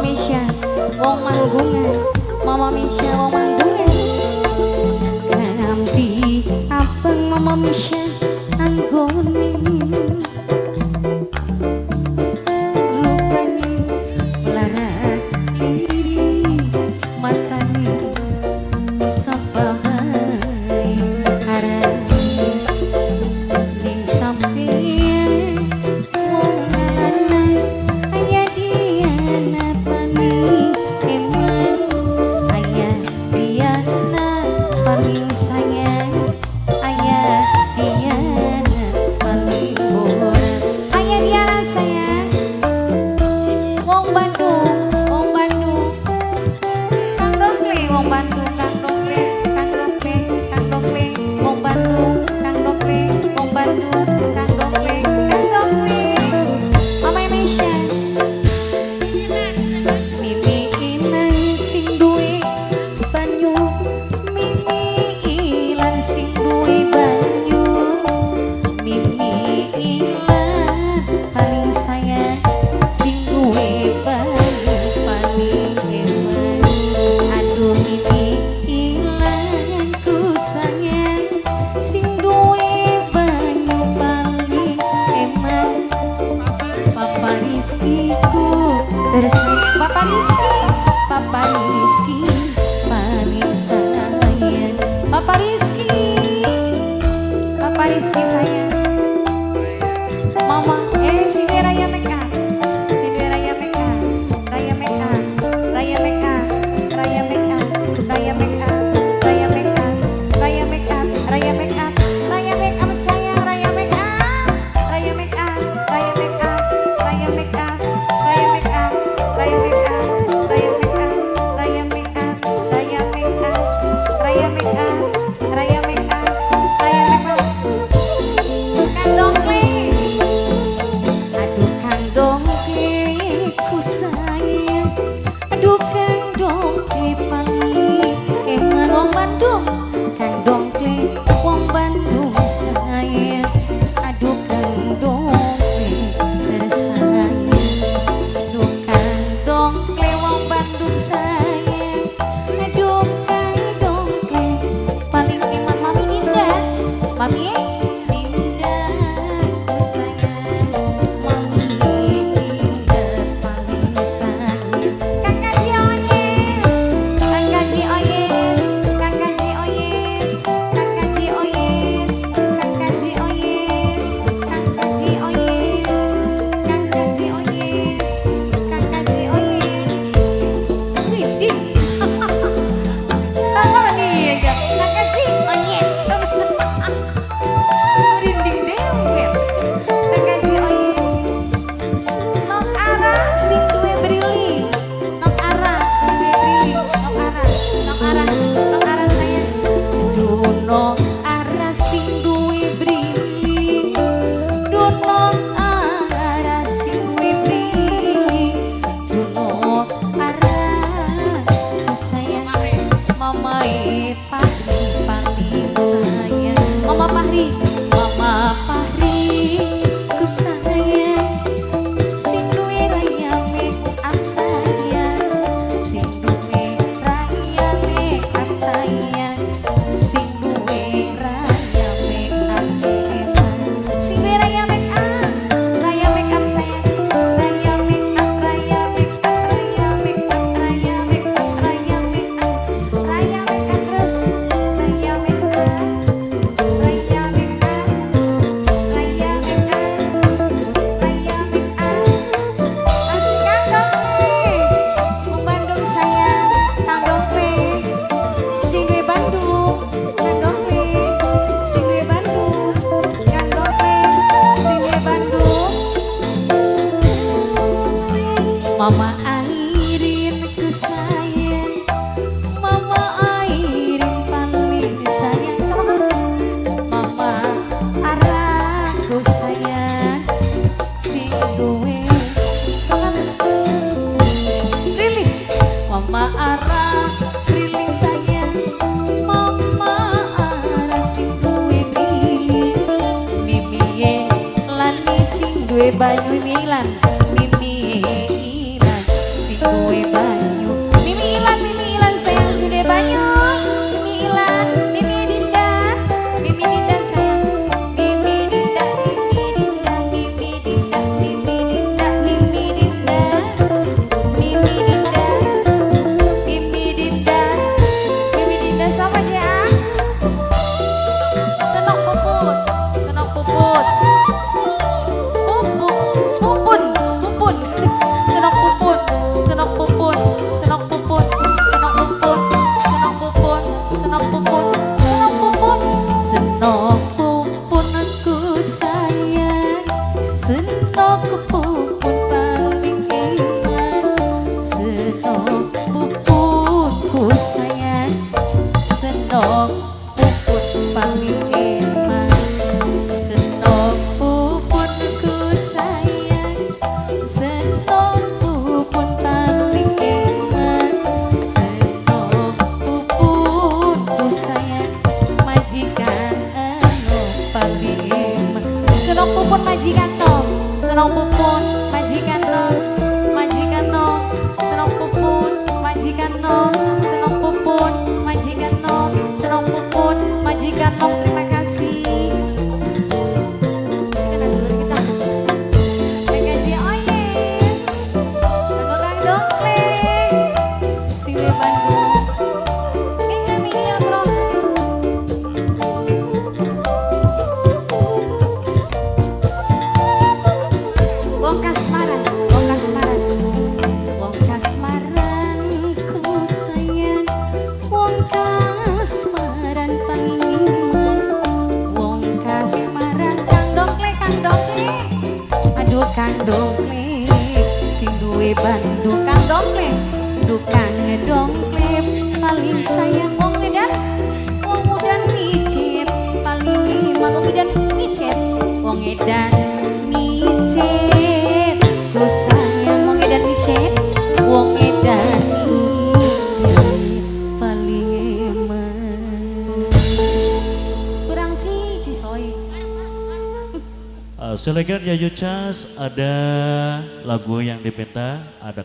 Misha wong manggungan, Mama Misha wong manggungan. Kampi abang Mama Misha anggone. Papa Rizky paling sayang, Papa Rizky sayang. Mama, sini Raya Meka, sini Raya Meka, Raya Meka, Raya Meka, Raya Meka, Raya Meka, Raya Meka, Raya Meka, Raya Meka, Raya Meka sayang, Raya Meka, Raya Meka, Raya Meka, Raya Meka, Raya Meka, Raya Meka. Mama Airin ku sayang, Mama Airin paling sayang sama Mama Ara ku sayang, sing duwe Lili, Mama Ara Lili sayang, Mama Ara sing duwe Lili, Mimi Lani sing duwe Banyu Milan, Mimi duwe banyu. Mimi Ilan sayang sing duwe banyu. Mimi Ilan, Mimi Dinda sayang. Mimi Dinda, Mimi Dinda, Mimi Dinda, Mimi Dinda, Mimi Dinda, Mimi Dinda, Mimi Dinda, Mimi Dinda sama aja. Senok puput, senok puput. Pupun, pupun, senok pupun, senok pupun, senok pupun, senok pupun, senok pupun, senok pupun, senok pupun, senok pupun aku sayang, senok pupun paling enak, senok pupunku sayang, senok pupun paling enak, senok pupunku sayang, senok pupun paling enak, senok pupunku sayang, majikan anu paling enak, senok pupun majikan no, senok pupun majikan no, majikan no, senok pupun majikan no, senok pupun majikan no, senok pupun majikan no. Terima kasih. Kita dulu kita. Gaji oyes. Kang Dongkleng. Sing duwe Bandung. Ini minion bro. Wong kasmaran, wong kasmaran. Wong kasmaran ku sayang, wong kasmaran pangiman, wong kasmaran. Kang Dongkleng, Kang Dongkleng. Aduh Kang Dongkleng, sing duwe Bandung. Kang Dongkleng, duh Kang Dongkleng paling sayang wong edan, wong udan micet paling iman, wong edan micet, wong edan micet. Ku sayang wong edan micet, wong edan micet paling eman. Kurang siji soy. Silakan ya Yucas, ada lagu yang dipinta, ada